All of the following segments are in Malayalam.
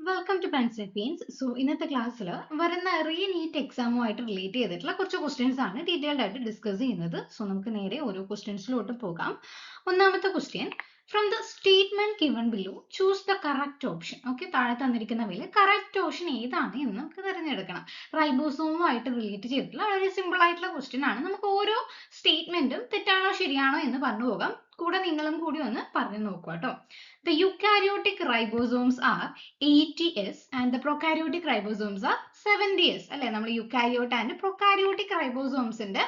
Welcome to പെൻസിൽപീൻസ്. സോ ഇന്നത്തെ ക്ലാസ്സിൽ വരുന്ന നീറ്റ് എക്സാമുമായിട്ട് റിലേറ്റ് ചെയ്തിട്ടുള്ള കുറച്ച് ക്വസ്റ്റ്യൻസ് ആണ് ഡീറ്റെയിൽഡ് ആയിട്ട് ഡിസ്കസ് ചെയ്യുന്നത്. സോ നമുക്ക് നേരെ ഓരോ ക്വസ്റ്റ്യൻസിലോട്ട് പോകാം. ഒന്നാമത്തെ question, from the statement given below choose the correct option. Okay, താഴെ തന്നിരിക്കുന്നവയിൽ കറക്റ്റ് ഓപ്ഷൻ ഏതാണ് എന്ന് നമുക്ക് തിരഞ്ഞെടുക്കണം. റൈബോസോമുമായിട്ട് റിലേറ്റ് ചെയ്തിട്ടുള്ള വളരെ സിമ്പിൾ ആയിട്ടുള്ള ക്വസ്റ്റ്യൻ ആണ്. നമുക്ക് ഓരോ സ്റ്റേറ്റ്മെന്റും തെറ്റാണോ ശരിയാണോ എന്ന് പറഞ്ഞു പോകാം. കൂടെ നിങ്ങളും കൂടി ഒന്ന് പറഞ്ഞു നോക്കുക കേട്ടോ. The eukaryotic ribosomes are 80S and the prokaryotic ribosomes are 70S. അല്ലെ, നമ്മൾ യൂക്കാരിയോട്ട് ആൻഡ് പ്രൊക്കാരിയോട്ടിക് റൈബോസോംസിന്റെ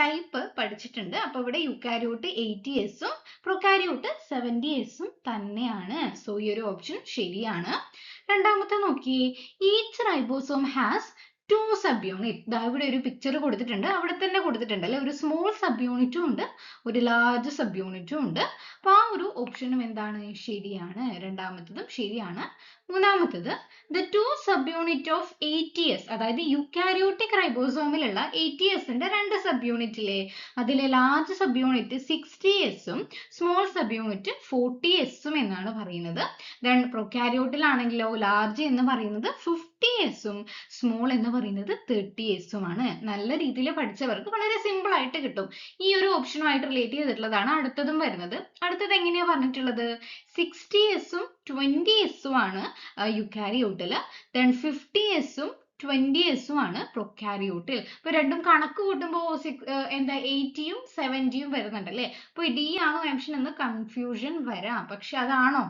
ടൈപ്പ് പഠിച്ചിട്ടുണ്ട്. അപ്പൊ ഇവിടെ യൂക്കാരിയോട്ട് 80S പ്രൊക്കാരിയോട്ട് 70S തന്നെയാണ്. സോ ഈ ഒരു ഓപ്ഷൻ ശരിയാണ്. രണ്ടാമത്തെ നോക്കിയേ, ഈച്ച് റൈബോസോം ഹാസ് 2 സബ്യൂണിറ്റ്. ഇവിടെ ഒരു പിക്ചർ കൊടുത്തിട്ടുണ്ട്, അവിടെ തന്നെ കൊടുത്തിട്ടുണ്ട് അല്ലെ, ഒരു സ്മോൾ സബ്യൂണിറ്റും ഉണ്ട്, ഒരു ലാർജ് സബ്യൂണിറ്റും ഉണ്ട്. അപ്പൊ ആ ഒരു ഓപ്ഷനും എന്താണ്, ശരിയാണ്. രണ്ടാമത്തതും ശരിയാണ്. മൂന്നാമത്തത്, the 2 സബ്യൂണിറ്റ് ഓഫ് 80S, അതായത് യൂക്കാരിയോട്ടിക് റൈബോസോമിലുള്ള 80Sന്റെ 2 സബ്യൂണിറ്റിലെ അതിലെ large subunit 60S small subunit 40S എന്നാണ് പറയുന്നത്. ദെൻ പ്രൊക്കാരിയോട്ടിലാണെങ്കിലോ ലാർജ് എന്ന് പറയുന്നത് 50S സ്മോൾ എന്ന് പറയുന്നത് 30S ആണ്. നല്ല രീതിയിൽ പഠിച്ചവർക്ക് വളരെ സിമ്പിൾ ആയിട്ട് കിട്ടും. ഈ ഒരു ഓപ്ഷനുമായിട്ട് റിലേറ്റ് ചെയ്തിട്ടുള്ളതാണ് അടുത്തതും വരുന്നത്. അടുത്തത് എങ്ങനെയാ പറഞ്ഞിട്ടുള്ളത്, 60S 20S ആണ് യുക്കാരിയോട്ടിൽ, ദെൻ 50S 20S ആണ് പ്രൊക്കാരിയോട്ടിൽ. ഇപ്പൊ രണ്ടും കണക്ക് കൂട്ടുമ്പോൾ എന്താ 80 70 വരുന്നുണ്ട് അല്ലേ. അപ്പൊ ഡി ആണോ ഓപ്ഷൻ എന്ന് കൺഫ്യൂഷൻ വരാം, പക്ഷെ അതാണോ?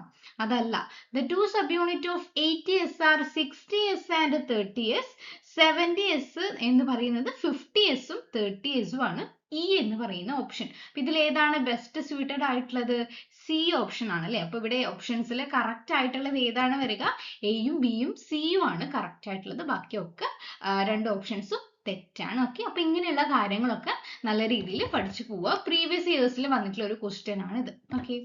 അതല്ല. The 2 subunit of 80S are 60S and 30S. 70S എന്ന് പറയുന്നത് 50S 30S ആണ് ഇ എന്ന് പറയുന്ന ഓപ്ഷൻ. ഇതിൽ ഏതാണ് ബെസ്റ്റ് സ്യൂട്ടഡ് ആയിട്ടുള്ളത്? സി ഓപ്ഷൻ ആണ് അല്ലെ. അപ്പൊ ഇവിടെ ഓപ്ഷൻസിൽ കറക്റ്റ് ആയിട്ടുള്ളത് ഏതാണ് വരിക? എയും ബിയും സിയും ആണ് കറക്റ്റ് ആയിട്ടുള്ളത്. ബാക്കിയൊക്കെ രണ്ട് ഓപ്ഷൻസും തെറ്റാണ്. ഓക്കെ, അപ്പൊ ഇങ്ങനെയുള്ള കാര്യങ്ങളൊക്കെ നല്ല രീതിയിൽ പഠിച്ചു പോവുക. പ്രീവിയസ് ഇയേഴ്സിൽ വന്നിട്ടുള്ള ഒരു ക്വസ്റ്റ്യൻ ആണ് ഇത്. Okay,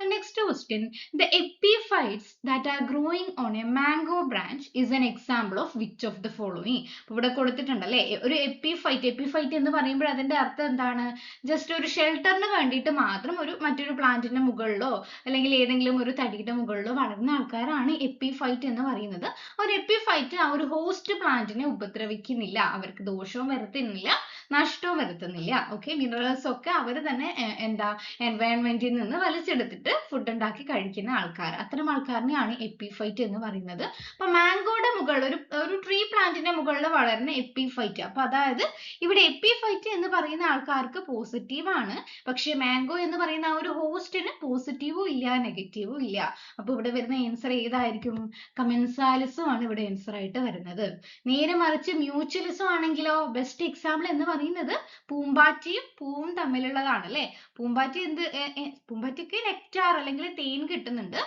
the next question, the epiphytes that are growing on a mango branch is an example of which of the following? ഇവിടെ കൊടുത്തിട്ടുണ്ടല്ലേ ഒരു എപ്പിഫൈറ്റ് എന്ന് പറയുമ്പോൾ അതിന്റെ അർത്ഥം എന്താണ്? ജസ്റ്റ് ഒരു ഷെൽട്ടറിന് വേണ്ടിയിട്ട് മാത്രം ഒരു മറ്റൊരു പ്ലാന്റിന്റെ മുകളിലോ അല്ലെങ്കിൽ ഏതെങ്കിലും ഒരു തടിയുടെ മുകളിലോ വളരുന്ന ആൾക്കാരാണ് എപ്പിഫൈറ്റ് എന്ന് പറയുന്നത്. ഒരു എപ്പിഫൈറ്റ് ആ ഒരു ഹോസ്റ്റ് പ്ലാന്റിനെ ഉപദ്രവിക്കുന്നില്ല, അവർക്ക് ദോഷവും വരുത്തുന്നില്ല, നഷ്ടവും വരുത്തുന്നില്ല. ഓക്കെ, മിനറൽസ് ഒക്കെ അവർ തന്നെ എന്താ എൻവയൺമെന്റിൽ നിന്ന് വലിച്ചെടുത്തിട്ട് ഫുഡ് ഉണ്ടാക്കി കഴിക്കുന്ന ആൾക്കാർ, അത്തരം ആൾക്കാരിനെയാണ് എപ്പിഫൈറ്റ് എന്ന് പറയുന്നത്. അപ്പൊ മാംഗോയുടെ മുകളിൽ ഒരു ട്രീ പ്ലാന്റിന്റെ മുകളിൽ വളരുന്ന എപ്പിഫൈറ്റ്, അപ്പൊ അതായത് ഇവിടെ എപ്പിഫൈറ്റ് എന്ന് പറയുന്ന ആൾക്കാർക്ക് പോസിറ്റീവ് ആണ്, പക്ഷെ മാംഗോ എന്ന് പറയുന്ന ആ ഒരു ഹോസ്റ്റിന് പോസിറ്റീവും ഇല്ല നെഗറ്റീവും ഇല്ല. അപ്പൊ ഇവിടെ വരുന്ന ആൻസർ ഏതായിരിക്കും? കമൻസാലിസും ആണ് ഇവിടെ ആൻസർ ആയിട്ട് വരുന്നത്. നേരെ മറിച്ച് മ്യൂച്വലിസം ആണെങ്കിലോ, ബെസ്റ്റ് എക്സാമ്പിൾ എന്ന് പറയുന്നത് പൂമ്പാറ്റയും പൂവും തമ്മിലുള്ളതാണ് അല്ലെ. പൂമ്പാറ്റയ്ക്ക് നെക്ടാർ അല്ലെങ്കിൽ തേൻ കിട്ടുന്നുണ്ട്,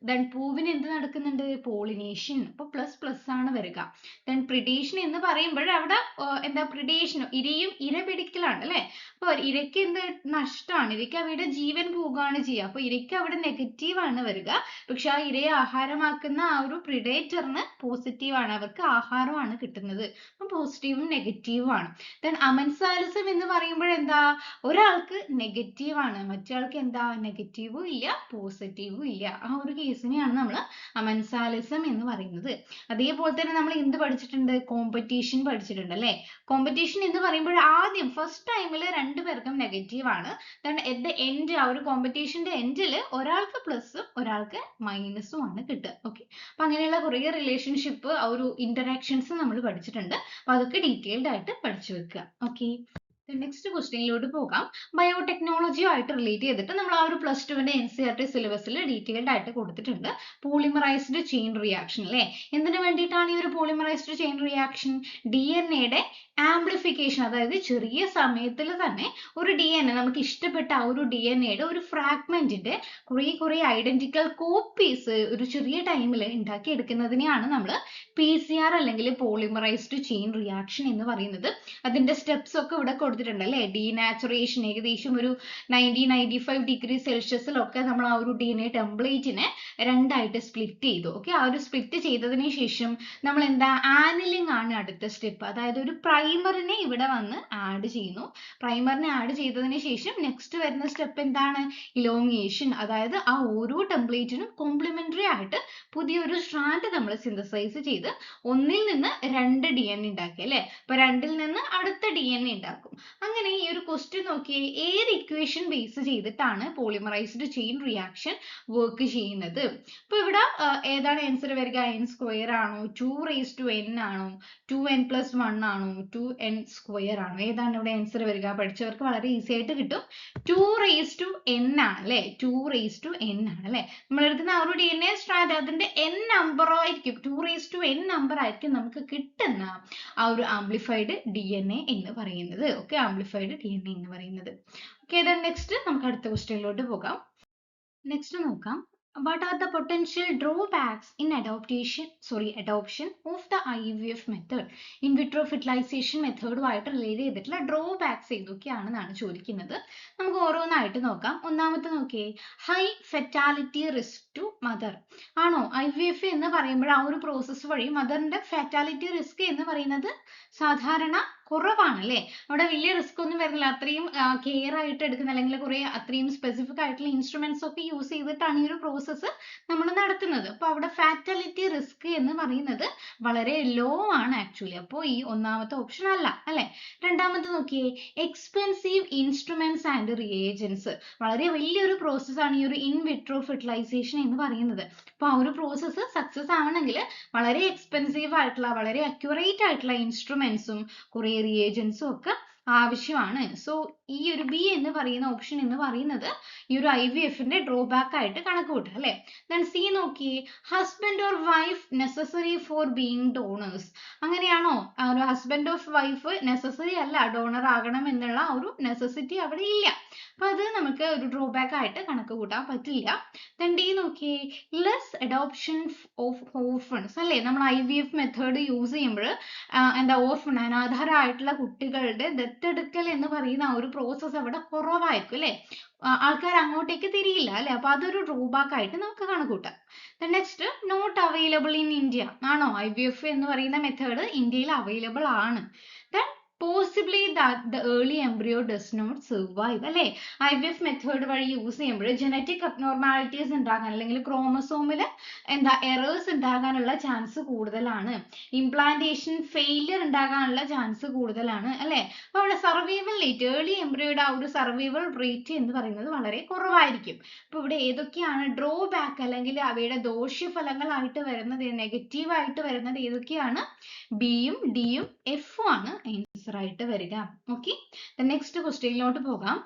ദെൻ പൂവിന് എന്ത് നടക്കുന്നുണ്ട്? പോളിനേഷൻ. അപ്പൊ പ്ലസ് പ്ലസ് ആണ് വരിക. ദെൻ പ്രിഡേഷൻ എന്ന് പറയുമ്പോൾ അവിടെ എന്താ പ്രിഡേഷൻ, ഇരയും ഇര പിടിക്കലാണ് അല്ലെ. അപ്പൊ ഇരയ്ക്ക് എന്ത് നഷ്ടമാണ്? ഇരയ്ക്ക് അവയുടെ ജീവൻ പോവുകയാണ് ചെയ്യുക. അപ്പൊ ഇരയ്ക്ക് അവിടെ നെഗറ്റീവ് ആണ് വരിക. പക്ഷെ ആ ഇരയെ ആഹാരമാക്കുന്ന ആ ഒരു പ്രിഡേറ്ററിന് പോസിറ്റീവ് ആണ്, അവർക്ക് ആഹാരമാണ് കിട്ടുന്നത്. അപ്പൊ പോസിറ്റീവും നെഗറ്റീവും ആണ്. ദെൻ അമൻസാലിസം എന്ന് പറയുമ്പോൾ എന്താ? ഒരാൾക്ക് നെഗറ്റീവ് ആണ്, മറ്റേയാൾക്ക് എന്താ? നെഗറ്റീവും ഇല്ല പോസിറ്റീവും ഇല്ല. ആ ഒരു കേസിനെയാണ് നമ്മൾ അമൻസാലിസം എന്ന് പറയുന്നത്. അതേപോലെ തന്നെ നമ്മൾ എന്ത് പഠിച്ചിട്ടുണ്ട്? കോമ്പറ്റീഷൻ പഠിച്ചിട്ടുണ്ട് അല്ലെ. കോമ്പറ്റീഷൻ എന്ന് പറയുമ്പോൾ ആദ്യം ഫസ്റ്റ് ടൈമിൽ രണ്ടുപേർക്കും നെഗറ്റീവ് ആണ്, ദെൻ അറ്റ് ദ എൻഡ് ആ ഒരു കോമ്പറ്റീഷന്റെ എൻഡിൽ ഒരാൾക്ക് പ്ലസും ഒരാൾക്ക് മൈനസും ആണ് കിട്ടുക. ഓക്കെ, അപ്പൊ അങ്ങനെയുള്ള കുറേ റിലേഷൻഷിപ്പ് ആ ഒരു ഇന്ററാക്ഷൻസ് നമ്മൾ പഠിച്ചിട്ടുണ്ട്. അപ്പൊ അതൊക്കെ ഡീറ്റെയിൽഡ് ആയിട്ട് പഠിച്ചു വെക്കുക. ഓക്കെ, നെക്സ്റ്റ് ക്വസ്റ്റ്യനിലോട്ട് പോകാം. ബയോടെക്നോളജിയുമായിട്ട് റിലേറ്റ് ചെയ്തിട്ട് നമ്മൾ ആ ഒരു +2 NCERT സിലബസിൽ ഡീറ്റെയിൽഡ് ആയിട്ട് കൊടുത്തിട്ടുണ്ട്. പോളിമറൈസ്ഡ് ചെയിൻ റിയാക്ഷൻ അല്ലെ. എന്തിനു വേണ്ടിയിട്ടാണ് ഈ ഒരു polymerised chain reaction? DNA amplification, അതായത് ചെറിയ സമയത്തിൽ തന്നെ ഒരു DNA, നമുക്ക് ഇഷ്ടപ്പെട്ട ആ ഒരു DNA ഒരു ഫ്രാഗ്മെന്റിന്റെ കുറെ ഐഡന്റിക്കൽ കോപ്പീസ് ഒരു ചെറിയ ടൈമിൽ ഉണ്ടാക്കി എടുക്കുന്നതിനെയാണ് നമ്മൾ PCR അല്ലെങ്കിൽ പോളിമറൈസ്ഡ് ചെയിൻ റിയാക്ഷൻ എന്ന് പറയുന്നത്. അതിന്റെ സ്റ്റെപ്സ് ഒക്കെ ഇവിടെ കൊടുത്തിട്ടുണ്ട് അല്ലേ, ഡീനാച്ചുറേഷൻ ഏകദേശം ഒരു 95 ഡിഗ്രി സെൽഷ്യസിലൊക്കെ നമ്മൾ ആ ഒരു DNA ടെംപ്ലേറ്റിനെ രണ്ടായിട്ട് സ്പ്ലിറ്റ് ചെയ്തു. ഓക്കെ, ആ ഒരു സ്പ്ലിറ്റ് ചെയ്തതിന് ശേഷം നമ്മൾ എന്താ ആനിലിംഗ് ആണ് അടുത്ത സ്റ്റെപ്പ്. അതായത് ഒരു പ്രൈമറിനെ ഇവിടെ വന്ന് ആഡ് ചെയ്യുന്നു. പ്രൈമറിനെ ആഡ് ചെയ്തതിന് ശേഷം നെക്സ്റ്റ് വരുന്ന സ്റ്റെപ്പ് എന്താണ്, ഇലോങ്ങിയേഷൻ. അതായത് ആ ഓരോ ടെംപ്ലേറ്റിനും കോംപ്ലിമെന്ററി ആയിട്ട് പുതിയൊരു സ്ട്രാൻഡ് നമ്മൾ സിന്തസൈസ് ചെയ്ത് ഒന്നിൽ നിന്ന് 2 DNA ഉണ്ടാക്കി അല്ലേ. അപ്പൊ 2ൽ നിന്ന് അടുത്ത DNA ഉണ്ടാക്കും. അങ്ങനെ ഈ ഒരു ക്വസ്റ്റ്യൻ നോക്കിയേ, ഏത് ഇക്വേഷൻ ബേസ് ചെയ്തിട്ടാണ് പോളിമറൈസ്ഡ് ചെയിൻ റിയാക്ഷൻ വർക്ക് ചെയ്യുന്നത്. അപ്പൊ ഇവിടെ ഏതാണ് ആൻസർ വരിക, n² ആണോ, 2n ആണോ, 2n+1 ആണോ, 2n² ആണോ, ഏതാണ് ഇവിടെ ആൻസർ വരിക? പഠിച്ചവർക്ക് വളരെ ഈസി ആയിട്ട് കിട്ടും. 2n ആണ് അല്ലെ, 2n ആണ് അല്ലെ. നമ്മൾ എടുക്കുന്ന ആ ഒരു DNA സ്ട്രാൻഡ് അതിന്റെ n നമ്പർ ആയിരിക്കും, 2n നമ്പർ ആയിരിക്കും നമുക്ക് കിട്ടുന്ന ആ ഒരു ആംപ്ലിഫൈഡ് DNA എന്ന് പറയുന്നത്. ഓക്കെ, ആംപ്ലിഫൈഡ് DNA എന്ന് പറയുന്നത്. ഓക്കെ, നെക്സ്റ്റ് നമുക്ക് അടുത്ത ക്വസ്റ്റ്യനിലോട്ട് പോകാം. നെക്സ്റ്റ് നോക്കാം, what are the potential drawbacks in adoption of the IVF method? In vitro fertilization മെത്തേഡുമായിട്ട് റിലേറ്റ് ചെയ്തിട്ടുള്ള ഡ്രോബാക്സ് ഏതൊക്കെയാണെന്നാണ് ചോദിക്കുന്നത്. നമുക്ക് ഓരോന്നായിട്ട് നോക്കാം. ഒന്നാമത്തെ നോക്കിയേ, high fatality risk to mother. ആണോ, IVF എന്ന് പറയുമ്പോൾ ആ ഒരു പ്രോസസ്സ് വഴി മദറിന്റെ ഫെറ്റാലിറ്റി റിസ്ക് എന്ന് പറയുന്നത് സാധാരണ കുറവാണ് അല്ലേ. അവിടെ വലിയ റിസ്ക് ഒന്നും വരുന്നില്ല. അത്രയും കെയർ ആയിട്ട് എടുക്കുന്ന അല്ലെങ്കിൽ കുറെ അത്രയും സ്പെസിഫിക് ആയിട്ടുള്ള ഇൻസ്ട്രുമെന്റ്സ് ഒക്കെ യൂസ് ചെയ്തിട്ടാണ് ഈ ഒരു പ്രോസസ്സ് നമ്മൾ നടത്തുന്നത്. അപ്പൊ അവിടെ ഫാറ്റാലിറ്റി റിസ്ക് എന്ന് പറയുന്നത് വളരെ ലോ ആണ് ആക്ച്വലി. അപ്പോൾ ഈ ഒന്നാമത്തെ ഓപ്ഷൻ അല്ല അല്ലെ. രണ്ടാമത്തെ നോക്കിയേ, എക്സ്പെൻസീവ് ഇൻസ്ട്രുമെന്റ്സ് ആൻഡ് റിയേജൻസ്. വളരെ വലിയൊരു പ്രോസസ്സാണ് ഈ ഒരു ഇൻ വിട്രോ ഫെർട്ടിലൈസേഷൻ എന്ന് പറയുന്നത്. അപ്പൊ ആ ഒരു പ്രോസസ്സ് സക്സസ് ആവണമെങ്കിൽ വളരെ എക്സ്പെൻസീവ് ആയിട്ടുള്ള വളരെ അക്യുറേറ്റ് ആയിട്ടുള്ള ഇൻസ്ട്രുമെന്റ്സും കുറെ റിയേജൻസും ഒക്കെ ആവശ്യമാണ്. സോ ഈ ഒരു ബി എന്ന് പറയുന്ന ഓപ്ഷൻ എന്ന് പറയുന്നത് ഈ ഒരു IVFന്റെ ഡ്രോബാക്ക് ആയിട്ട് കണക്ക് കൂട്ടുക അല്ലെ. ദെൻ സി നോക്കിയേ, husband or wife necessary for being donors. അങ്ങനെയാണോ, ആ ഒരു ഹസ്ബൻഡ് ഓഫ് വൈഫ് നെസസറി അല്ല, ഡോണർ ആകണം എന്നുള്ള ഒരു നെസസിറ്റി അവിടെ ഇല്ല. അപ്പൊ അത് നമുക്ക് ഒരു ഡ്രോബാക്ക് ആയിട്ട് കണക്ക് കൂട്ടാൻ പറ്റില്ല. ദെൻ ഡി നോക്കിയേ, ലെസ് അഡോപ്ഷൻ ഓഫ് ഓർഫൺസ് അല്ലെ. നമ്മൾ IVF മെത്തേഡ് യൂസ് ചെയ്യുമ്പോൾ എന്താ ഓർഫൺ അനാഥരായിട്ടുള്ള കുട്ടികളുടെ ദത്തെടുക്കൽ എന്ന് പറയുന്ന ആ ഒരു പ്രോസസ്സ് അവിടെ കുറവായിരിക്കും അല്ലെ. ആൾക്കാർ അങ്ങോട്ടേക്ക് തിരിയില്ല അല്ലെ. അപ്പൊ അതൊരു ഡ്രോബാക്ക് ആയിട്ട് നമുക്ക് കണക്കൂട്ടാം. Next, not available in India. ആണോ, IVF എന്ന് പറയുന്ന മെത്തേഡ് ഇന്ത്യയിൽ അവൈലബിൾ ആണ്. Then possibly that the early embryo does not survive അല്ലെ. IVF മെത്തേഡ് വഴി യൂസ് ചെയ്യുമ്പോൾ ജനറ്റിക് അബ്നോർമാലിറ്റീസ് ഉണ്ടാകാൻ അല്ലെങ്കിൽ ക്രോമസോമിൽ എന്താ എറേഴ്സ് ഉണ്ടാകാനുള്ള ചാൻസ് കൂടുതലാണ്. ഇംപ്ലാന്റേഷൻ ഫെയിലിയർ ഉണ്ടാകാനുള്ള ചാൻസ് കൂടുതലാണ് അല്ലെ. അപ്പൊ അവിടെ സർവൈവൽ റേറ്റ്, ഏർലി എംബ്രിയോയുടെ ആ ഒരു സർവൈവൽ റേറ്റ് എന്ന് പറയുന്നത് വളരെ കുറവായിരിക്കും. അപ്പൊ ഇവിടെ ഏതൊക്കെയാണ് ഡ്രോബാക്ക് അല്ലെങ്കിൽ അവയുടെ ദോഷ്യഫലങ്ങളായിട്ട് വരുന്നത്, നെഗറ്റീവ് ആയിട്ട് വരുന്നത് ഏതൊക്കെയാണ്? ബിയും ഡിയും എഫും ആണ് ആൻസർ ആയിട്ട് വരിക. ഓക്കെ, നെക്സ്റ്റ് ക്വസ്റ്റ്യനിലോട്ട് പോകാം.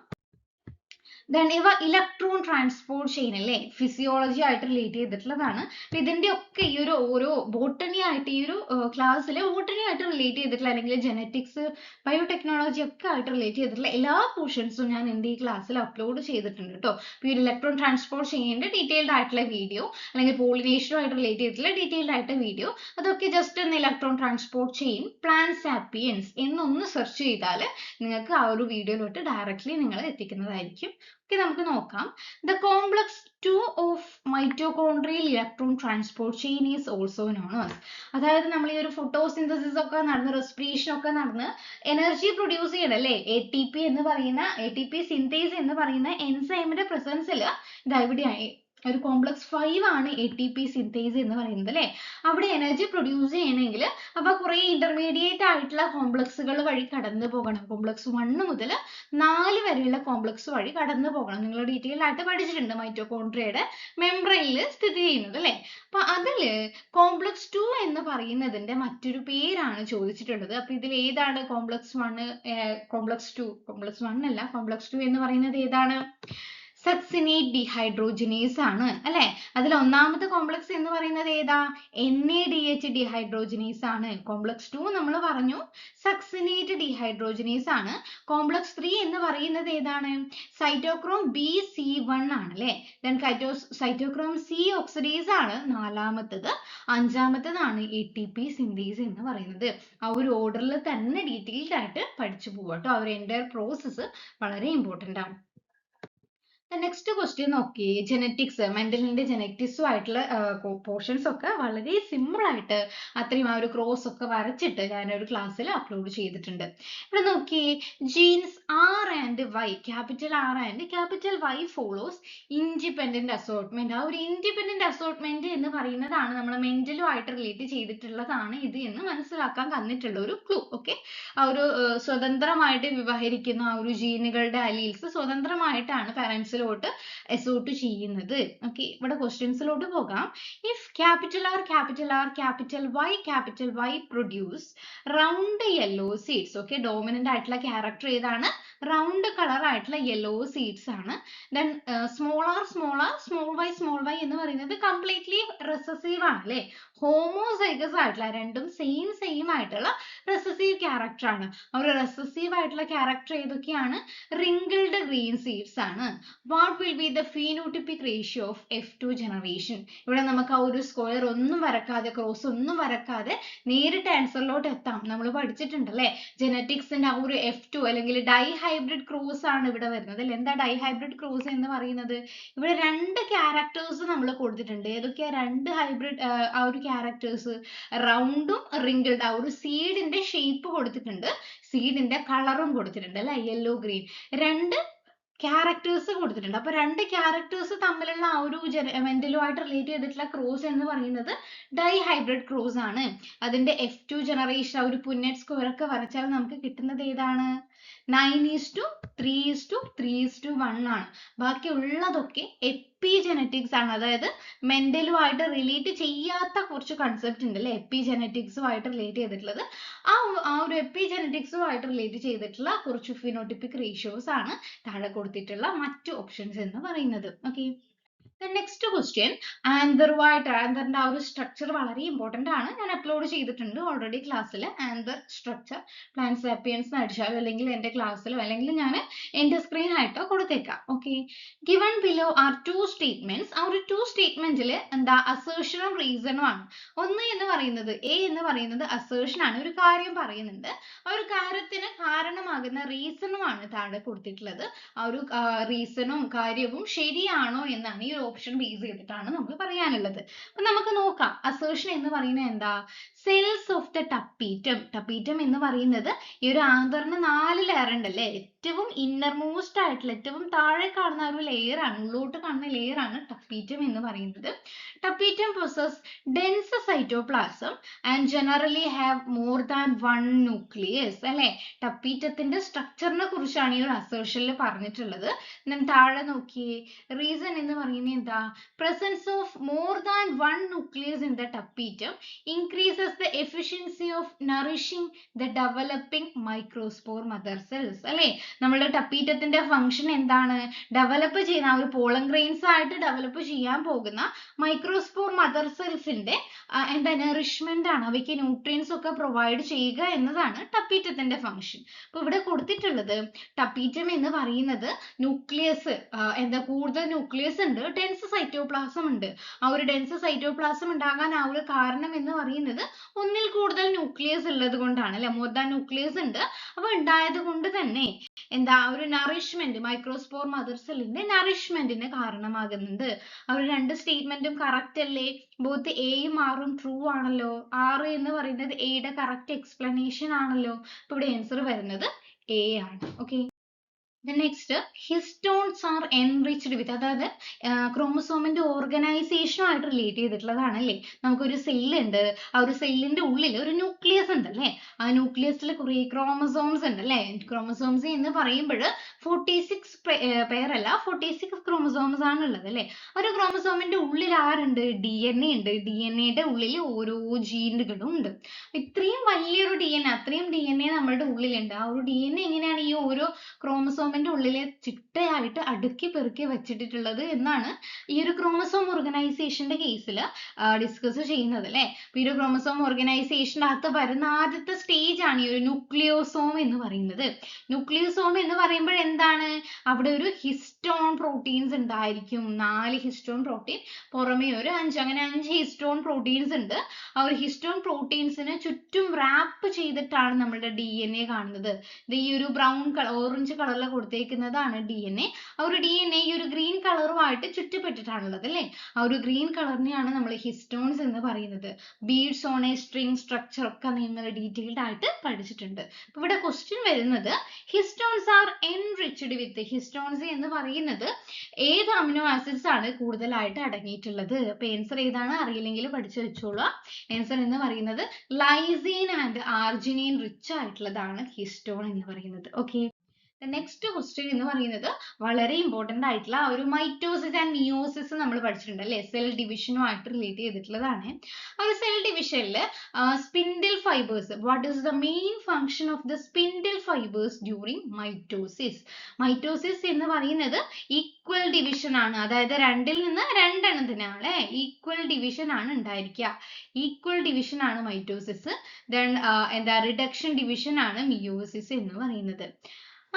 Then ഇവ ഇലക്ട്രോൺ ട്രാൻസ്പോർട്ട് ചെയിൻ അല്ലേ, ഫിസിയോളജി ആയിട്ട് റിലേറ്റ് ചെയ്തിട്ടുള്ളതാണ്. അപ്പൊ ഇതിന്റെ ഒക്കെ ഈ ഒരു ഓരോ ബോട്ടണി ആയിട്ട് ഈ ഒരു ക്ലാസ്സിൽ ബോട്ടണി ആയിട്ട് റിലേറ്റ് ചെയ്തിട്ടുള്ള അല്ലെങ്കിൽ ജനറ്റിക്സ് ബയോടെക്നോളജി ഒക്കെ ആയിട്ട് റിലേറ്റ് ചെയ്തിട്ടുള്ള എല്ലാ പോർഷൻസും ഞാൻ എൻ്റെ ഈ ക്ലാസ്സിൽ അപ്ലോഡ് ചെയ്തിട്ടുണ്ട് കേട്ടോ. അപ്പൊ ഈ ഇലക്ട്രോൺ ട്രാൻസ്പോർട്ട് ചെയിനിന്റെ ഡീറ്റെയിൽഡ് ആയിട്ടുള്ള വീഡിയോ അല്ലെങ്കിൽ പോളിനേഷനുമായിട്ട് റിലേറ്റ് ചെയ്തിട്ടുള്ള ഡീറ്റെയിൽഡ് ആയിട്ട് വീഡിയോ, അതൊക്കെ ജസ്റ്റ് ഒന്ന് electron transport chain plant sapiens എന്നൊന്ന് സെർച്ച് ചെയ്താൽ നിങ്ങൾക്ക് ആ ഒരു വീഡിയോയിലോട്ട് ഡയറക്റ്റ്ലി നിങ്ങൾ എത്തിക്കുന്നതായിരിക്കും. നമുക്ക് നോക്കാം. The complex 2 of mitochondrial electron transport chain is also known as. അതായത് നമ്മൾ ഈ ഒരു ഫോട്ടോസിന്തസിസ് ഒക്കെ നടന്ന് റെസ്പിറേഷൻ ഒക്കെ നടന്ന് എനർജി പ്രൊഡ്യൂസ് ചെയ്യണം അല്ലേ. ATP എന്ന് പറയുന്ന ATP സിന്തേസ് എന്ന് പറയുന്ന എൻസൈമിന്റെ പ്രസൻസിൽ ഇതാ ഇവിടെയായി ഒരു കോംപ്ലക്സ് 5 ആണ് ATP സിന്തേസ് എന്ന് പറയുന്നത് അല്ലേ. അവിടെ എനർജി പ്രൊഡ്യൂസ് ചെയ്യണമെങ്കിൽ അപ്പൊ കുറെ ഇന്റർമീഡിയറ്റ് ആയിട്ടുള്ള കോംപ്ലക്സുകൾ വഴി കടന്നു പോകണം. കോംപ്ലക്സ് 1 മുതൽ 4 വരെയുള്ള കോംപ്ലക്സ് വഴി കടന്നു പോകണം. നിങ്ങൾ ഡീറ്റെയിൽ ആയിട്ട് പഠിച്ചിട്ടുണ്ട് മൈറ്റോകോൺട്രിയയുടെ മെംബ്രെയിനിൽ സ്ഥിതി ചെയ്യുന്നത് അല്ലേ. അപ്പൊ അതില് കോംപ്ലക്സ് 2 എന്ന് പറയുന്നതിന്റെ മറ്റൊരു പേരാണ് ചോദിച്ചിട്ടുള്ളത്. അപ്പൊ ഇതിൽ ഏതാണ് കോംപ്ലക്സ് 1, കോംപ്ലക്സ് 2? കോംപ്ലക്സ് 1 അല്ല, കോംപ്ലക്സ് 2 എന്ന് പറയുന്നത് ഏതാണ്? സക്സിനേറ്റ് ഡിഹൈഡ്രോജനേസ് ആണ് അല്ലെ. അതിൽ ഒന്നാമത്തെ കോംപ്ലക്സ് എന്ന് പറയുന്നത് ഏതാ? NADH ഡിഹൈഡ്രോജനേസ് ആണ്. കോംപ്ലക്സ് 2 നമ്മൾ പറഞ്ഞു സക്സിനേറ്റ് ഡിഹൈഡ്രോജനേസ് ആണ്. കോംപ്ലക്സ് 3 എന്ന് പറയുന്നത് ഏതാണ്? സൈറ്റോക്രോം BC1 ആണ് അല്ലെ. ദെൻ സൈറ്റോക്രോം C ഓക്സിഡേസ് ആണ് നാലാമത്തത്. അഞ്ചാമത്തതാണ് ATP സിന്തേസ് എന്ന് പറയുന്നത്. ആ ഒരു ഓർഡറിൽ തന്നെ ഡീറ്റെയിൽഡ് ആയിട്ട് പഠിച്ചു പോവാട്ടോ. ആ ഒരു എൻറ്റയർ പ്രോസസ്സ് വളരെ ഇമ്പോർട്ടന്റ് ആണ്. നെക്സ്റ്റ് ക്വസ്റ്റ്യൻ നോക്കിയേ, ജെനറ്റിക്സ്, മെന്റലിന്റെ ജെനറ്റിക്സും ആയിട്ടുള്ള പോർഷൻസ് ഒക്കെ വളരെ സിമ്പിൾ ആയിട്ട് അത്രയും ആ ഒരു ക്രോസ് ഒക്കെ വരച്ചിട്ട് ഞാനൊരു ക്ലാസ്സിൽ അപ്ലോഡ് ചെയ്തിട്ടുണ്ട്. ഇവിടെ നോക്കിയേ, jeans R&Y, capital R and capital Y follows independent assortment. ആ ഒരു ഇൻഡിപെൻഡന്റ് അസോർട്ട്മെന്റ് എന്ന് പറയുന്നതാണ് നമ്മൾ മെന്റലും ആയിട്ട് റിലേറ്റ് ചെയ്തിട്ടുള്ളതാണ് ഇത് എന്ന് മനസ്സിലാക്കാൻ തന്നിട്ടുള്ള ഒരു ക്ലൂ. ഓക്കെ, ആ ഒരു സ്വതന്ത്രമായിട്ട് വ്യവഹരിക്കുന്ന ആ ഒരു ജീനുകളുടെ അലീൽസ് സ്വതന്ത്രമായിട്ടാണ് പാരന്റ്സിലോട്ട് അസോർട്ട് ചെയ്യുന്നത്. ഓക്കെ, ഇവിടെ ക്വസ്റ്റ്യൻസിലോട്ട് പോകാം. If capital R capital Y produce round yellow seeds. Okay, dominant ആയിട്ടുള്ള ക്യാരക്ടർ ഏതാണ്? റൗണ്ട് കളർ ആയിട്ടുള്ള യെല്ലോ സീഡ്സ് ആണ്. ദെൻ സ്മോൾ y എന്ന് പറയുന്നത് കംപ്ലീറ്റ്ലി റെസസീവ് ആണ് അല്ലെ. ഹോമോസൈഗസ് ആയിട്ടുള്ള രണ്ടും സെയിം ആയിട്ടുള്ള റെസസീവ് ക്യാരക്ടർ ആണ്. ഒരു റെസസീവ് ആയിട്ടുള്ള ക്യാരക്ടർ ഏതൊക്കെയാണ്? റിങ്കിൾഡ് ഗ്രീൻ സീഡ്സ് ആണ്. What will be the phenotypic ratio of F2 generation? ഇവിടെ നമുക്ക് ആ ഒരു സ്ക്വയർ ഒന്നും വരക്കാതെ, ക്രോസ് ഒന്നും വരക്കാതെ നേരിട്ട് ആൻസറിലോട്ട് എത്താം. നമ്മൾ പഠിച്ചിട്ടുണ്ടല്ലേ ജെനറ്റിക്സിന്റെ ആ ഒരു F2 അല്ലെങ്കിൽ ഡൈഹൈബ്രിഡ് ക്രോസ് ആണ് ഇവിടെ വരുന്നത് അല്ലെ. എന്താ ഡൈഹൈബ്രിഡ് ക്രോസ് എന്ന് പറയുന്നത്? ഇവിടെ രണ്ട് ക്യാരക്ടേഴ്സ് നമ്മൾ കൊടുത്തിട്ടുണ്ട്. ഏതൊക്കെയാ രണ്ട് ഹൈബ്രിഡ് ആ ഒരു ക്യാരക്ടേഴ്സ്? റൗണ്ടും റിങ്കിൾഡ്, ആ ഒരു സീഡിന്റെ ഷേപ്പ് കൊടുത്തിട്ടുണ്ട്, സീഡിന്റെ കളറും കൊടുത്തിട്ടുണ്ട് അല്ലെ, യെല്ലോ ഗ്രീൻ. രണ്ട് ക്യാരക്ടേഴ്സ് കൊടുത്തിട്ടുണ്ട്. അപ്പൊ രണ്ട് ക്യാരക്ടേഴ്സ് തമ്മിലുള്ള ആ ഒരു മെന്റലുമായിട്ട് റിലേറ്റ് ചെയ്തിട്ടുള്ള ക്രോസ് എന്ന് പറയുന്നത് ഡൈഹൈബ്രിഡ് ക്രോസ് ആണ്. അതിന്റെ F2 ജനറേഷൻ ആ ഒരു പുന്നറ്റ് സ്ക്വയർ ഒക്കെ വരച്ചാൽ നമുക്ക് കിട്ടുന്നത് ഏതാണ്? 9:3:3:1 ആണ്. ബാക്കിയുള്ളതൊക്കെ എപ്പിജെനറ്റിക്സ് ആണ്. അതായത് മെന്റലുമായിട്ട് റിലേറ്റ് ചെയ്യാത്ത കുറച്ച് കൺസെപ്റ്റ് ഉണ്ട് അല്ലെ, എപ്പിജെനറ്റിക്സുമായിട്ട് റിലേറ്റ് ചെയ്തിട്ടുള്ളത്. ആ ഒരു എപ്പിജെനറ്റിക്സുമായിട്ട് റിലേറ്റ് ചെയ്തിട്ടുള്ള കുറച്ച് ഫിനോട്ടിപ്പിക് റേഷ്യോസ് ആണ് താഴെ കൊടുത്തിട്ടുള്ള മറ്റു ഓപ്ഷൻസ് എന്ന് പറയുന്നത്. ഓക്കെ, നെക്സ്റ്റ് ക്വസ്റ്റ്യൻ, ആന്തറുമായിട്ട്, ആന്തറിന്റെ ആ ഒരു സ്ട്രക്ചർ വളരെ ഇമ്പോർട്ടന്റ് ആണ്. ഞാൻ അപ്ലോഡ് ചെയ്തിട്ടുണ്ട് ഓൾറെഡി ക്ലാസ്സിൽ. ആന്തർ സ്ട്രക്ചർ പ്ലാന്റ് സാപ്പിയൻസ് അടിച്ചാലോ അല്ലെങ്കിൽ എന്റെ ക്ലാസ്സിലോ അല്ലെങ്കിൽ ഞാൻ എന്റെ സ്ക്രീൻ ആയിട്ടോ കൊടുത്തേക്കാം. Okay, given below are two statements. ആ ഒരു ടു സ്റ്റേറ്റ്മെന്റിൽ എന്താ അസേർഷനും റീസണും ആണ്. ഒന്ന് എന്ന് പറയുന്നത് എ എന്ന് പറയുന്നത് അസേർഷൻ ആണ്, ഒരു കാര്യം പറയുന്നുണ്ട്. ആ ഒരു കാര്യത്തിന് കാരണമാകുന്ന റീസണും ആണ് താഴെ കൊടുത്തിട്ടുള്ളത്. ആ ഒരു റീസണും കാര്യവും ശരിയാണോ എന്നാണ് ഈ ഒരു ഓപ്ഷൻ ബേസ് ചെയ്തിട്ടാണ് നമ്മൾ പറയാനുള്ളത്. അപ്പൊ നമുക്ക് നോക്കാം. അസേർഷൻ എന്ന് പറയുന്നത് എന്താ? സെൽസ് ഓഫ് ദ ടപ്പീറ്റം എന്ന് പറയുന്നത് ഈ ഒരു ആന്തറിന് 4 ലെയർ ഉണ്ട് അല്ലേ. ഏറ്റവും ഇന്നർമോസ്റ്റ് ആയിട്ടുള്ള ഏറ്റവും താഴെ കാണുന്ന ഒരു ലെയർ ആണ്, ഉള്ളോട്ട് കാണുന്ന ലെയർ ആണ് ടപ്പീറ്റം എന്ന് പറയുന്നത്. Tapetum possess dense cytoplasm and generally have more than one nucleus അല്ലെ. ടപ്പീറ്റത്തിന്റെ സ്ട്രക്ചറിനെ കുറിച്ചാണ് ഈ ഒരു അസേർഷനിൽ പറഞ്ഞിട്ടുള്ളത്. താഴെ നോക്കിയേ, റീസൺ എന്ന് പറയുന്നത് എന്താ? presence of more than one nucleus in the tapetum increases the efficiency of nourishing the developing microspore mother cells അല്ലെ. നമ്മളുടെ ടപ്പീറ്റത്തിന്റെ ഫംഗ്ഷൻ എന്താണ്? ഡെവലപ്പ് ചെയ്യുന്ന ആ ഒരു പോളൻ ഗ്രെയിൻസ് ആയിട്ട് ഡെവലപ്പ് ചെയ്യാൻ പോകുന്ന മൈക്രോസ്പോർ മദർ സെൽസിന്റെ എന്താ നറിഷ്മെന്റ് ആണ്. അവയ്ക്ക് ന്യൂട്രിയൻസ് ഒക്കെ പ്രൊവൈഡ് ചെയ്യുക എന്നതാണ് ടപ്പീറ്റത്തിന്റെ ഫംഗ്ഷൻ. അപ്പൊ ഇവിടെ കൊടുത്തിട്ടുള്ളത് ടപ്പീറ്റം എന്ന് പറയുന്നത് ന്യൂക്ലിയസ് എന്താ കൂടുതൽ ന്യൂക്ലിയസ് ഉണ്ട്, ഡെൻസ് സൈറ്റോപ്ലാസം ഉണ്ട്. ആ ഒരു ഡെൻസ് സൈറ്റോപ്ലാസം ഉണ്ടാകാൻ ആ ഒരു കാരണം എന്ന് പറയുന്നത് ഒന്നിൽ കൂടുതൽ ന്യൂക്ലിയസ് ഉള്ളത് കൊണ്ടാണ് അല്ലെ. മോർ ദാൻ ന്യൂക്ലിയസ് ഉണ്ട്. അപ്പൊ ഉണ്ടായത് കൊണ്ട് തന്നെ എന്താ ഒരു നറിഷ്മെന്റ് മൈക്രോസ്പോർ മദർ സെല്ലിന്റെ നറിഷ്മെന്റിന് കാരണമാകുന്നുണ്ട്. ആ ഒരു രണ്ട് സ്റ്റേറ്റ്മെന്റും കറക്റ്റ് അല്ലേ? ബോത്ത് എയും ആറും ട്രൂ ആണല്ലോ. ആറ് എന്ന് പറയുന്നത് എയുടെ കറക്റ്റ് എക്സ്പ്ലനേഷൻ ആണല്ലോ. അപ്പൊ ഇവിടെ ആൻസർ വരുന്നത് എ ആണ്. Okay, next, histones R enriched വിത്ത്, അതായത് ക്രോമസോമിന്റെ ഓർഗനൈസേഷനുമായിട്ട് റിലേറ്റ് ചെയ്തിട്ടുള്ളതാണ് അല്ലേ. നമുക്കൊരു സെല്ല് ഉണ്ട്, ആ ഒരു സെല്ലിന്റെ ഉള്ളിൽ ഒരു ന്യൂക്ലിയസ് ഉണ്ട് അല്ലേ. ആ ന്യൂക്ലിയസിൽ കുറെ ക്രോമസോംസ് ഉണ്ട് അല്ലേ. ക്രോമസോംസ് എന്ന് പറയുമ്പോൾ 46 പെയർ അല്ല, 46 ക്രോമസോംസ് ആണ് ഉള്ളത് അല്ലേ. ഒരു ക്രോമസോമിന്റെ ഉള്ളിൽ ആരുണ്ട്? DNA ഉണ്ട്. DNA ഉള്ളിൽ ഓരോ ജീനുകളും ഉണ്ട്. ഇത്രയും വലിയൊരു DNA, അത്രയും DNA നമ്മളുടെ ഉള്ളിലുണ്ട്. ആ ഒരു DNA എങ്ങനെയാണ് ഈ ഓരോ ക്രോമസോം ക്രോമസോമിന്റെ ഉള്ളിലെ ചിട്ടയായിട്ട് അടുക്കി പെറുക്കി വെച്ചിട്ടുള്ളത് എന്നാണ് ഈ ഒരു ക്രോമസോം ഓർഗനൈസേഷന്റെ കേസിൽ ഡിസ്കസ് ചെയ്യുന്നത് അല്ലെ. ഈ ഒരു ക്രോമസോം ഓർഗനൈസേഷന്റെ അകത്ത് വരുന്ന ആദ്യത്തെ സ്റ്റേജ് ആണ് ഈ ഒരു ന്യൂക്ലിയോസോം എന്ന് പറയുന്നത്. ന്യൂക്ലിയോസോം എന്ന് പറയുമ്പോൾ എന്താണ്, അവിടെ ഒരു ഹിസ്റ്റോൺ പ്രോട്ടീൻസ് ഉണ്ടായിരിക്കും. 4 ഹിസ്റ്റോൺ പ്രോട്ടീൻ, പുറമേ ഒരു 5, അങ്ങനെ 5 ഹിസ്റ്റോൺ പ്രോട്ടീൻസ് ഉണ്ട്. ആ ഒരു ഹിസ്റ്റോൺ പ്രോട്ടീൻസിന് ചുറ്റും റാപ്പ് ചെയ്തിട്ടാണ് നമ്മുടെ DNA കാണുന്നത്. ഇത് ഈ ഒരു ബ്രൗൺ കളർ, ഓറഞ്ച് കളറിൽ കൊടുത്തേക്കുന്നതാണ് DNA. ആ ഒരു DNA ഈ ഒരു ഗ്രീൻ കളറുമായിട്ട് ചുറ്റപ്പെട്ടിട്ടാണുള്ളത് അല്ലേ. ആ ഒരു ഗ്രീൻ കളറിനെയാണ് നമ്മൾ ഹിസ്റ്റോൺസ് എന്ന് പറയുന്നത്. Beads on A string structure ഒക്കെ നിങ്ങൾ ഡീറ്റെയിൽഡ് ആയിട്ട് പഠിച്ചിട്ടുണ്ട്. അപ്പൊ ഇവിടെ ക്വസ്റ്റ്യൻ വരുന്നത് ഹിസ്റ്റോൺസ് ആർ എൻറിച്ച്ഡ് വിത്ത്, ഹിസ്റ്റോൺസ് എന്ന് പറയുന്നത് ഏത് അമിനോ ആസിഡ്സ് ആണ് കൂടുതലായിട്ട് അടങ്ങിയിട്ടുള്ളത്. അപ്പൊ ആൻസർ ഏതാണ് അറിയില്ലെങ്കിൽ പഠിച്ചു വെച്ചോളൂ. ആൻസർ എന്ന് പറയുന്നത് ലൈസീൻ ആൻഡ് ആർജിനിൻ റിച്ച് ആയിട്ടുള്ളതാണ് ഹിസ്റ്റോൺ എന്ന് പറയുന്നത്. ഓക്കെ, നെക്സ്റ്റ് ക്വസ്റ്റ്യൻ എന്ന് പറയുന്നത് വളരെ ഇമ്പോർട്ടന്റ് ആയിട്ടുള്ള ഒരു മൈറ്റോസിസ് ആൻഡ് മിയോസിസ് നമ്മൾ പഠിച്ചിട്ടുണ്ട് അല്ലെ. സെൽ ഡിവിഷനുമായിട്ട് റിലേറ്റ് ചെയ്തിട്ടുള്ളതാണ്. ആ ഒരു സെൽ ഡിവിഷനിൽ spindle fibres, what is the main function of the spindle fibres during mitosis? Mitosis എന്ന് പറയുന്നത് ഈക്വൽ ഡിവിഷൻ ആണ്, അതായത് 2ൽ നിന്ന് 2 എണ്ണത്തിനാണ് ഈക്വൽ ഡിവിഷൻ ആണ് ഉണ്ടായിരിക്കുക. ഈക്വൽ ഡിവിഷൻ ആണ് മൈറ്റോസിസ്. എന്താ റിഡക്ഷൻ ഡിവിഷൻ ആണ് മിയോസിസ് എന്ന് പറയുന്നത്.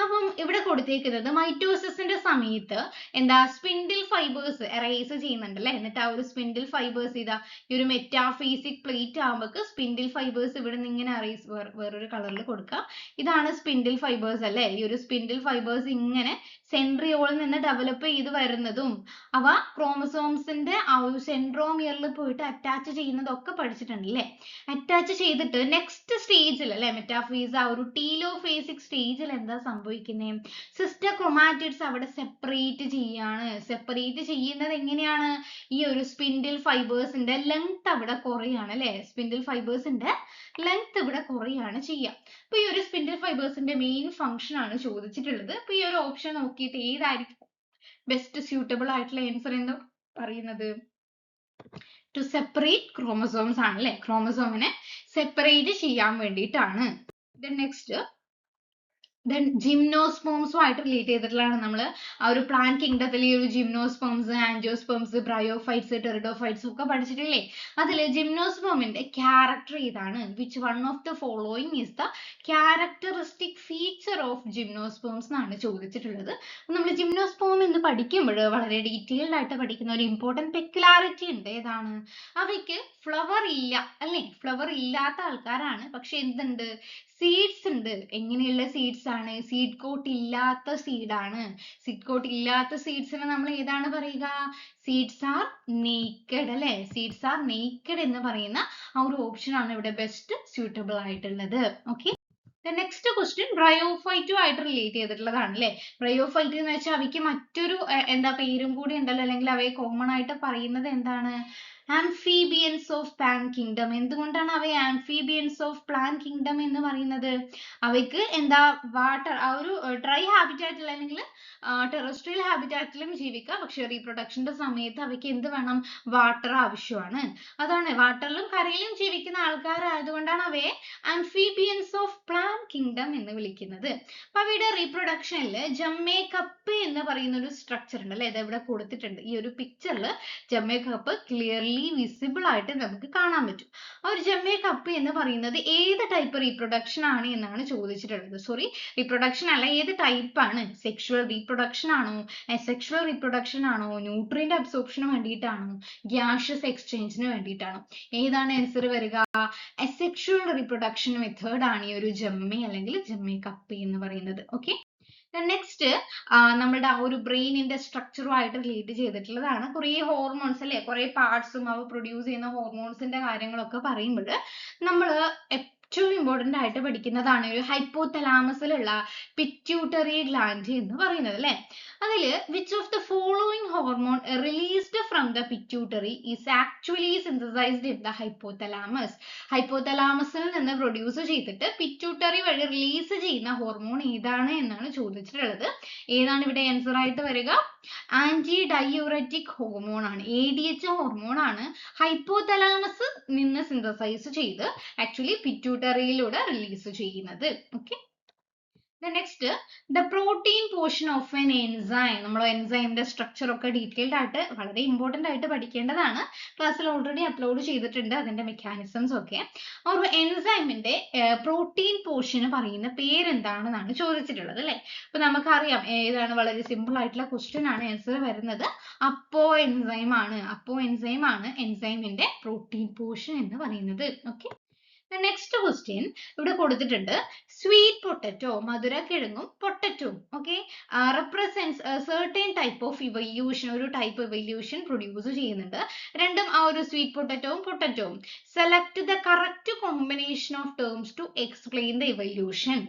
അപ്പം ഇവിടെ കൊടുത്തേക്കുന്നത് മൈറ്റോസിസിന്റെ സമയത്ത് എന്താ സ്പിൻഡിൽ ഫൈബേഴ്സ് എറേസ് ചെയ്യുന്നുണ്ട് അല്ലെ. എന്നിട്ട് ആ ഒരു സ്പിൻഡിൽ ഫൈബേഴ്സ് ഇതാ ഈ ഒരു മെറ്റാഫേസിക് പ്ലേറ്റ് ആകുമ്പോൾ സ്പിൻഡിൽ ഫൈബേഴ്സ് ഇവിടെ നിന്ന് ഇങ്ങനെ എറേസ് വേറൊരു കളറിൽ കൊടുക്കാം. ഇതാണ് സ്പിൻഡിൽ ഫൈബേഴ്സ് അല്ലെ. ഈ ഒരു സ്പിൻഡിൽ ഫൈബേഴ്സ് ഇങ്ങനെ സെൻട്രിയോളിൽ നിന്ന് ഡെവലപ്പ് ചെയ്ത് വരുന്നതും അവ ക്രോമസോംസിന്റെ ആ ഒരു സെൻട്രോമിയറിൽ പോയിട്ട് അറ്റാച്ച് ചെയ്യുന്നതൊക്കെ പഠിച്ചിട്ടുണ്ട് അല്ലെ. അറ്റാച്ച് ചെയ്തിട്ട് നെക്സ്റ്റ് സ്റ്റേജിൽ അല്ലെ മെറ്റാഫേസ് ആ ഒരു ടീലോഫേസിക് സ്റ്റേജിൽ എന്താ സംഭവിക്കുന്നത്? സിസ്റ്റർ ക്രോമാറ്റിഡ്സ് അവിടെ സെപ്പറേറ്റ് ചെയ്യാണ്. സെപ്പറേറ്റ് ചെയ്യുന്നത് എങ്ങനെയാണ്? ഈ ഒരു സ്പിൻഡിൽ ഫൈബേഴ്സിന്റെ ലെങ്ത് അവിടെ കുറയാണ് അല്ലെ. സ്പിൻഡിൽ ഫൈബേഴ്സിന്റെ ലെങ്ത് ഇവിടെ കുറയാണ് ചെയ്യുക. അപ്പൊ ഈ ഒരു സ്പിൻഡിൽ ഫൈബേഴ്സിന്റെ മെയിൻ ഫംഗ്ഷൻ ആണ് ചോദിച്ചിട്ടുള്ളത്. അപ്പൊ ഈ ഒരു ഓപ്ഷൻ നോക്കിയിട്ട് ഏതായിരിക്കും ബെസ്റ്റ് സ്യൂട്ടബിൾ ആയിട്ടുള്ള ആൻസർ എന്ന് പറയുന്നത്? ടു സെപ്പറേറ്റ് ക്രോമസോംസ് ആണ് അല്ലെ. ക്രോമസോമിനെ സെപ്പറേറ്റ് ചെയ്യാൻ വേണ്ടിയിട്ടാണ്. നെക്സ്റ്റ് ജിംനോസ്പേംസുമായിട്ട് റിലേറ്റ് ചെയ്തിട്ടുള്ളതാണ് നമ്മൾ ആ ഒരു പ്ലാന്റ് കിങ്ഡത്തിൽ ഈ ഒരു ജിംനോസ്പേംസ്, ആൻജിയോസ്പേംസ്, ബ്രയോഫൈറ്റ്സ്, ടെറിഡോഫൈറ്റ്സ് ഒക്കെ പഠിച്ചിട്ടില്ലേ. അതിൽ ജിംനോസ്പേമിന്റെ ക്യാരക്ടർ ഏതാണ്? Which one of the following is the characteristic feature of gymnosperms എന്നാണ് ചോദിച്ചിട്ടുള്ളത്. നമ്മൾ ജിംനോസ്പേം എന്ന് പഠിക്കുമ്പോൾ വളരെ ഡീറ്റെയിൽഡ് ആയിട്ട് പഠിക്കുന്ന ഒരു ഇമ്പോർട്ടന്റ് പെക്യുലാരിറ്റി ഉണ്ട്. ഏതാണ്? അവയ്ക്ക് ഫ്ലവർ ഇല്ല അല്ലെ. ഫ്ലവർ ഇല്ലാത്ത ആൾക്കാരാണ്, പക്ഷെ എന്തുണ്ട്? സീഡ്സ് ഉണ്ട്. എങ്ങനെയുള്ള സീഡ്സ് ആണ്? സീഡ് കോട്ട് ഇല്ലാത്ത സീഡാണ്. സീഡ് കോട്ട് ഇല്ലാത്ത സീഡ്സിനെ നമ്മൾ ഏതാണ് പറയുക? സീഡ്സ് ആർ നേക്കഡ് അല്ലെ. സീഡ്സ് ആർ നേക്കഡ് എന്ന് പറയുന്ന ആ ഒരു ഓപ്ഷൻ ആണ് ഇവിടെ ബെസ്റ്റ് സ്യൂട്ടബിൾ ആയിട്ടുള്ളത്. ഓക്കെ, നെക്സ്റ്റ് ക്വസ്റ്റ്യൻ ബ്രയോഫൈറ്റും ആയിട്ട് റിലേറ്റ് ചെയ്തിട്ടുള്ളതാണ് അല്ലെ. ബ്രയോഫൈറ്റ് എന്ന് വെച്ചാൽ അവയ്ക്ക് മറ്റൊരു എന്താ പേരും കൂടി ഉണ്ടല്ലോ, അല്ലെങ്കിൽ അവയെ കോമൺ ആയിട്ട് പറയുന്നത് എന്താണ്? Amphibians of plant kingdom. എന്തുകൊണ്ടാണ് അവയെ ആംഫീബിയൻസ് ഓഫ് പ്ലാന്റ് കിങ്ഡം എന്ന് പറയുന്നത്? അവയ്ക്ക് എന്താ വാട്ടർ, ആ ഒരു ഡ്രൈ ഹാബിറ്റാറ്റിൽ അല്ലെങ്കിൽ ടെറസ്ട്രിയൽ ഹാബിറ്റാറ്റിലും ജീവിക്കാം, പക്ഷെ റീപ്രൊഡക്ഷന്റെ സമയത്ത് അവയ്ക്ക് എന്ത് വേണം? വാട്ടർ ആവശ്യമാണ്. അതാണ് വാട്ടറിലും കരയിലും ജീവിക്കുന്ന ആൾക്കാരായതുകൊണ്ടാണ് അവയെ ആംഫീബിയൻസ് ഓഫ് പ്ലാന്റ് കിങ്ഡം എന്ന് വിളിക്കുന്നത്. അപ്പൊ അവയുടെ റീപ്രൊഡക്ഷനിൽ ജമ്മേ കപ്പ് എന്ന് പറയുന്ന ഒരു സ്ട്രക്ചർ ഉണ്ട് അല്ലെ. ഇത് ഇവിടെ കൊടുത്തിട്ടുണ്ട് ഈ ഒരു പിക്ചറിൽ. ജമ്മേ കപ്പ് ക്ലിയർലി വിസിബിൾ ആയിട്ട് നമുക്ക് കാണാൻ പറ്റും. ആ ഒരു ജമ്മേ കപ്പ് എന്ന് പറയുന്നത് ഏത് ടൈപ്പ് റീപ്രൊഡക്ഷൻ ആണ് എന്നാണ് ചോദിച്ചിട്ടുള്ളത്. സോറി, റീപ്രൊഡക്ഷൻ അല്ല, ഏത് ടൈപ്പ് ആണ്? സെക്ഷുവൽ റീപ്രൊഡക്ഷൻ ആണോ, അസെക്ഷുവൽ റീപ്രൊഡക്ഷൻ ആണോ, ന്യൂട്രിയന്റ് അബ്സോർപ്ഷന് വേണ്ടിയിട്ടാണോ, ഗ്യാഷ്യസ് എക്സ്ചേഞ്ചിന് വേണ്ടിയിട്ടാണോ? ഏതാണ് ആൻസർ വരിക? അസെക്ഷുവൽ റീപ്രൊഡക്ഷൻ മെത്തേഡ് ആണ് ഈ ഒരു ജമ്മേ അല്ലെങ്കിൽ ജമ്മേ കപ്പ് എന്ന് പറയുന്നത്. ഓക്കെ, നെക്സ്റ്റ് നമ്മുടെ ആ ഒരു ബ്രെയിനിന്റെ സ്ട്രക്ചറുമായിട്ട് റിലേറ്റ് ചെയ്തിട്ടുള്ളതാണ്. കുറേ ഹോർമോൺസ് അല്ലെ, കുറേ പാർട്സും അവ പ്രൊഡ്യൂസ് ചെയ്യുന്ന ഹോർമോൺസിന്റെ കാര്യങ്ങളൊക്കെ പറയുമ്പോൾ നമ്മൾ ഏറ്റവും ഇമ്പോർട്ടന്റ് ആയിട്ട് പഠിക്കുന്നതാണ് ഒരു ഹൈപ്പോതലാമസിലുള്ള പിറ്റ്യൂട്ടറി ഗ്ലാൻഡ് എന്ന് പറയുന്നത് അല്ലെ. അതിൽ which of the following hormone released from the pituitary is actually synthesized in the hypothalamus? ഹൈപ്പോതലാമസിൽ നിന്ന് പ്രൊഡ്യൂസ് ചെയ്തിട്ട് പിറ്റ്യൂട്ടറി വഴി റിലീസ് ചെയ്യുന്ന ഹോർമോൺ ഏതാണ് എന്നാണ് ചോദിച്ചിട്ടുള്ളത്. ഏതാണ് ഇവിടെ ആൻസർ ആയിട്ട് വരിക? ആന്റി ഡയൂററ്റിക് ഹോർമോൺ ആണ്. ADH ഹോർമോൺ ആണ് ഹൈപ്പോതലാമസ് നിന്ന് സിന്തസൈസ് ചെയ്ത് ആക്ച്വലി പിറ്റ്യൂട്ടറിയിലൂടെ റിലീസ് ചെയ്യുന്നത്. Okay, next the protein portion of N enzyme. നമ്മൾ എൻസൈമിന്റെ സ്ട്രക്ചർ ഒക്കെ ഡീറ്റെയിൽഡ് ആയിട്ട് വളരെ ഇമ്പോർട്ടന്റ് ആയിട്ട് പഠിക്കേണ്ടതാണ്. ക്ലാസ്സിൽ ഓൾറെഡി അപ്ലോഡ് ചെയ്തിട്ടുണ്ട് അതിന്റെ മെക്കാനിസംസ് ഒക്കെ. ഒരു എൻസൈമിന്റെ പ്രോട്ടീൻ പോർഷന് പറയുന്ന പേരെന്താണെന്നാണ് ചോദിച്ചിട്ടുള്ളത് അല്ലെ. അപ്പൊ നമുക്കറിയാം ഏതാണ്, വളരെ സിമ്പിൾ ആയിട്ടുള്ള ക്വസ്റ്റ്യൻ ആണ്. ആൻസർ വരുന്നത് അപ്പോ എൻസൈം ആണ്. അപ്പോ എൻസൈം ആണ് എൻസൈമിന്റെ പ്രോട്ടീൻ പോർഷൻ എന്ന് പറയുന്നത്. ഓക്കെ. നെക്സ്റ്റ് ക്വസ്റ്റ്യൻ ഇവിടെ കൊടുത്തിട്ടുണ്ട്. സ്വീറ്റ് പൊട്ടറ്റോ, മധുരക്കിഴങ്ങും പൊട്ടറ്റോയും okay represents certain type of evolution. ഒരു ടൈപ്പ് ഇവല്യൂഷൻ പ്രൊഡ്യൂസ് ചെയ്യുന്നുണ്ട് രണ്ടും. ആ ഒരു സ്വീറ്റ് പൊട്ടറ്റോവും പൊട്ടറ്റോവും. Select the correct combination of terms to explain the evolution.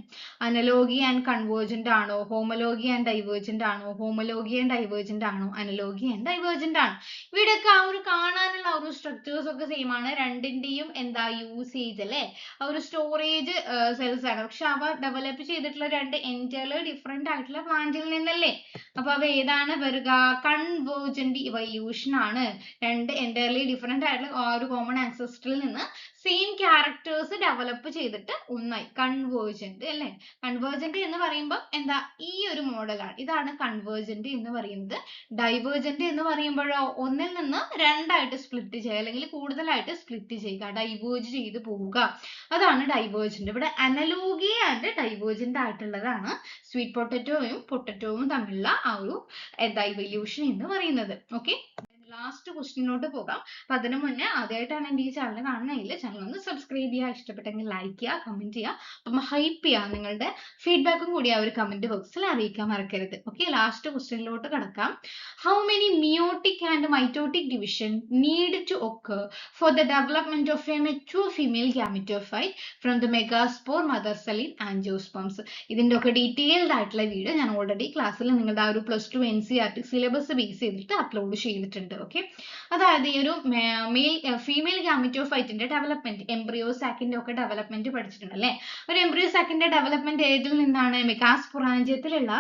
Analogy and convergent ആണോ, ഹോമലോഗി ആൻഡ് ഡൈവേർജന്റ് ആണോ, ഹോമലോഗി ആൻഡ് ഡൈവേർജന്റ് ആണോ, അനലോഗി ആൻഡ് ഡൈവേർജന്റ് ആണോ? ഇവിടെയൊക്കെ ആ ഒരു കാണാനുള്ള ആ ഒരു സ്ട്രക്ചേഴ്സ് ഒക്കെ സെയിം ആണ്. രണ്ടിന്റെയും എന്താ യൂസേജ് അല്ലെ, ആ ഒരു സ്റ്റോറേജ് സെൽസ് ആണ്. പക്ഷെ അവ ഡെവലപ്പ് ചെയ്തിട്ടുള്ള രണ്ട് എൻറ്റയർലി ഡിഫറെന്റ് ആയിട്ടുള്ള പ്ലാന്റിൽ നിന്നല്ലേ. അപ്പൊ അവ ഏതാണ് വരിക? കൺവേർജന്റ് ഇവല്യൂഷൻ ആണ്. രണ്ട് എൻറ്റയർലി ഡിഫറെന്റ് ആയിട്ടുള്ള ആ ഒരു കോമൺ ആൻസെസ്റ്ററിൽ നിന്ന് സെയിം ക്യാരക്ടേഴ്സ് ഡെവലപ്പ് ചെയ്തിട്ട് ഒന്നായി കൺവേർജന്റ് അല്ലെ. കൺവേർജന്റ് എന്ന് പറയുമ്പോൾ എന്താ, ഈ ഒരു മോഡലാണ്. ഇതാണ് കൺവേർജന്റ് എന്ന് പറയുന്നത്. ഡൈവേർജന്റ് എന്ന് പറയുമ്പോഴോ ഒന്നിൽ നിന്ന് രണ്ടായിട്ട് സ്പ്ലിറ്റ് ചെയ്യുക അല്ലെങ്കിൽ കൂടുതലായിട്ട് സ്പ്ലിറ്റ് ചെയ്യുക, ഡൈവേർജ് ചെയ്ത് പോവുക, അതാണ് ഡൈവേർജന്റ്. ഇവിടെ അനലോഗി ആൻഡ് ഡൈവേർജന്റ് ആയിട്ടുള്ളതാണ് സ്വീറ്റ് പൊട്ടറ്റോയും പൊട്ടറ്റോയും തമ്മിലുള്ള ആ ഒരു ഇവല്യൂഷൻ എന്ന് പറയുന്നത്. ഓക്കെ, ലാസ്റ്റ് ക്വസ്റ്റ്യനിലോട്ട് പോകാം. അപ്പൊ അതിനു മുന്നേ ആദ്യമായിട്ടാണ് എൻ്റെ ഈ ചാനൽ കാണുന്നതെങ്കിൽ ചാനൽ ഒന്ന് സബ്സ്ക്രൈബ് ചെയ്യുക, ഇഷ്ടപ്പെട്ടെങ്കിൽ ലൈക്ക് ചെയ്യുക, കമന്റ് ചെയ്യുക. അപ്പം ഹൈപ്പ് ചെയ്യുക. നിങ്ങളുടെ ഫീഡ്ബാക്കും കൂടി ആ ഒരു കമന്റ് ബോക്സിൽ അറിയിക്കാൻ മറക്കരുത്. ഓക്കെ, ലാസ്റ്റ് ക്വസ്റ്റ്യനിലോട്ട് കടക്കാം. How many meiotic and mitotic division need to occur for the development of a mature female gametophyte from the megaspore mother cell in angiosperms? ഇതിന്റെ ഒക്കെ ഡീറ്റെയിൽഡ് ആയിട്ടുള്ള വീഡിയോ ഞാൻ ഓൾറെഡി ക്ലാസ്സിൽ നിങ്ങളുടെ ആ ഒരു +2 NCERT സിലബസ് ബേസ് ചെയ്തിട്ട് അപ്ലോഡ് ചെയ്തിട്ടുണ്ട്. ഓക്കെ, അതായത് ഈ ഒരു ഫീമെയിൽ ഗാമിറ്റോഫൈറ്റിന്റെ ഡെവലപ്മെന്റ്, എംബ്രിയോ സാക്കിന്റെ ഒക്കെ ഡെവലപ്മെന്റ് പഠിച്ചിട്ടുണ്ട് അല്ലെ. ഒരു എംബ്രിയോ സാക്കിന്റെ ഡെവലപ്മെന്റ് ഏതിൽ നിന്നാണ്? മെഗാസ്പൊറാഞ്ചിയത്തിലുള്ള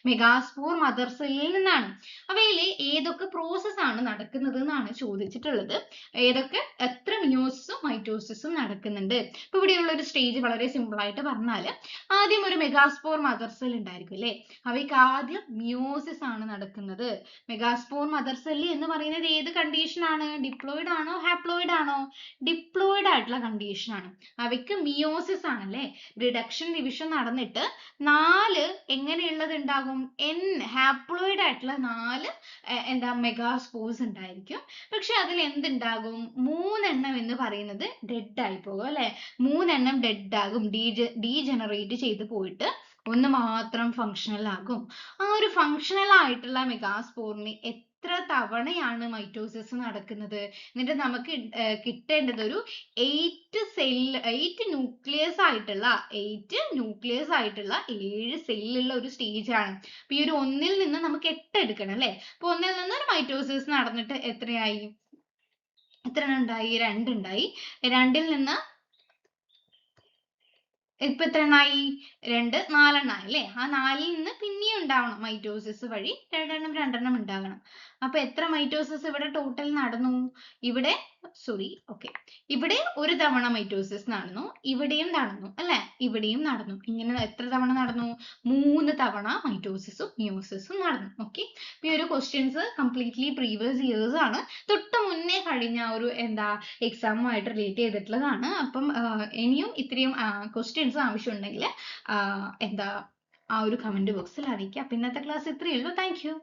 മെഗാസ്പോർ മദർ സെല്ലിൽ നിന്നാണ്. അവയിൽ ഏതൊക്കെ പ്രോസസ് ആണ് നടക്കുന്നത് എന്നാണ് ചോദിച്ചിട്ടുള്ളത്. ഏതൊക്കെ, എത്ര മിയോസിസും മൈറ്റോസിസും നടക്കുന്നുണ്ട്. ഇപ്പൊ ഇവിടെയുള്ള ഒരു സ്റ്റേജ് വളരെ സിമ്പിൾ ആയിട്ട് പറഞ്ഞാൽ ആദ്യം ഒരു മെഗാസ്പോർ മദർ സെൽ ഉണ്ടായിരിക്കും അല്ലെ. അവയ്ക്ക് ആദ്യം മിയോസിസ് ആണ് നടക്കുന്നത്. മെഗാസ്പോർ മദർ സെല്ല് എന്ന് പറയുന്നത് ഏത് കണ്ടീഷൻ ആണ്? ഡിപ്ലോയിഡ് ആണോ ഹാപ്ലോയിഡ് ആണോ? ഡിപ്ലോയിഡ് ആയിട്ടുള്ള കണ്ടീഷൻ ആണ്. അവയ്ക്ക് മിയോസിസ് ആണ് അല്ലെ. റിഡക്ഷൻ ഡിവിഷൻ നടന്നിട്ട് 4 എങ്ങനെയുള്ളത് ഉണ്ടാകും? ഹാപ്ലോയിഡ് ആയിട്ടുള്ള 4 എന്താ മെഗാസ്പോർസ് ഉണ്ടായിരിക്കും. പക്ഷെ അതിൽ എന്തുണ്ടാകും? 3 എണ്ണം എന്ന് പറയുന്നത് ഡെഡ് ആയി പോകും അല്ലെ. 3 എണ്ണം ഡെഡ് ആകും, ഡീജനറേറ്റ് ചെയ്ത് പോയിട്ട് ഒന്ന് മാത്രം ഫങ്ഷണൽ ആകും. ആ ഒരു ഫങ്ഷണൽ ആയിട്ടുള്ള മെഗാസ്പോറിന് എത്ര തവണയാണ് മൈറ്റോസിസ് നടക്കുന്നത്? എന്നിട്ട് നമുക്ക് കിട്ടേണ്ടത് ഒരു 8 ന്യൂക്ലിയസ് ആയിട്ടുള്ള 7 സെല്ലുള്ള ഒരു സ്റ്റേജ് ആണ്. അപ്പൊ ഈ ഒരു 1ൽ നിന്ന് നമുക്ക് 8 എടുക്കണം അല്ലെ. അപ്പൊ 1ൽ നിന്ന് ഒരു മൈറ്റോസിസ് നടന്നിട്ട് എത്രയായി? എത്ര ഉണ്ടായി? 2 ഉണ്ടായി. 2ൽ നിന്ന് ഇപ്പൊ എത്ര എണ്ണായി? 2 4 എണ്ണായി അല്ലെ. ആ 4ൽ നിന്ന് പിന്നെയും ഉണ്ടാവണം മൈറ്റോസിസ് വഴി രണ്ടെണ്ണം ഉണ്ടാകണം. അപ്പൊ എത്ര മൈറ്റോസിസ് ഇവിടെ ടോട്ടൽ നടന്നു? ഇവിടെ ഇവിടെ ഒരു തവണ മൈറ്റോസിസ് നടന്നു, ഇവിടെയും നടന്നു അല്ലെ, ഇവിടെയും നടന്നു. ഇങ്ങനെ എത്ര തവണ നടന്നു? 3 തവണ മൈറ്റോസിസും മിയോസിസും നടന്നു. ഓക്കെ, ഈ ഒരു ക്വസ്റ്റ്യൻസ് കംപ്ലീറ്റ്ലി പ്രീവിയസ് ഇയേഴ്സ് ആണ്. തൊട്ട് മുന്നേ കഴിഞ്ഞ ഒരു എക്സാമുമായിട്ട് റിലേറ്റ് ചെയ്തിട്ടുള്ളതാണ്. അപ്പം ഇനിയും ഇത്രയും ക്വസ്റ്റ്യൻസ് ആവശ്യമുണ്ടെങ്കിൽ ആ ഒരു കമന്റ് ബോക്സിൽ അറിയിക്കുക. അപ്പൊ ഇന്നത്തെ ക്ലാസ് ഇത്രയേ ഉള്ളൂ. Thank you.